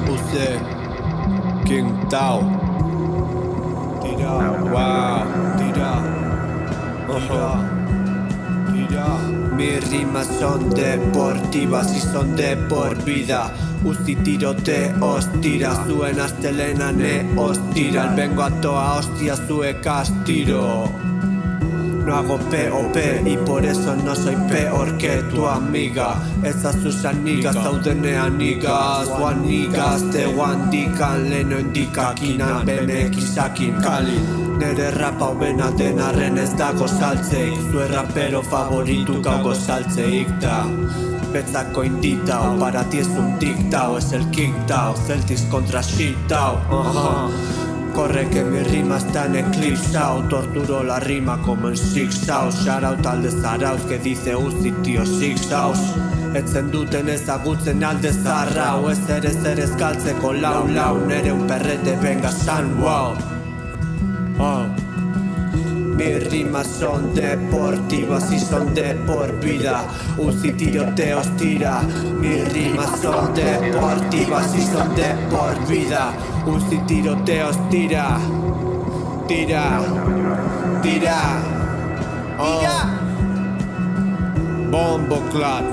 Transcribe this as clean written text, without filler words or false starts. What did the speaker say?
Usted, King Tao. Tira, wow, tira. Tira. Mis rimas son deportivas y son de por vida. Uzi tiroteos tira, zuen astelena neos tira. Vengo a toa hostia zuekaz tiro. No hago POP y por eso no soy peor que tu amiga. Esas sus amigas zaudenean nigas, one nigas te wandikan, leno indikakinan BMXakin kalin. Nere rapa hobena denarren ez dago saltzeik, zue rapero favoritu gaugo saltzeik da. Betzako inditao, para ti es un dictao, es el King Tao, Celtics contra Shitao. Corre que mi rima está en eclipsao, torturo la rima como en Six House. Shoutout al de Zarauz que dice Uzi tío Six House. Etzen duten ezagutzen alde zarrau, ez ere galtzeko lau nere un perrete venga san wow. Mis rimas son deportivas y son de por vida. Uzi tiroteos tira. Mis rimas son deportivas y son de por vida. Uzi tiroteos tira. Tira. Tira. Bomboclat.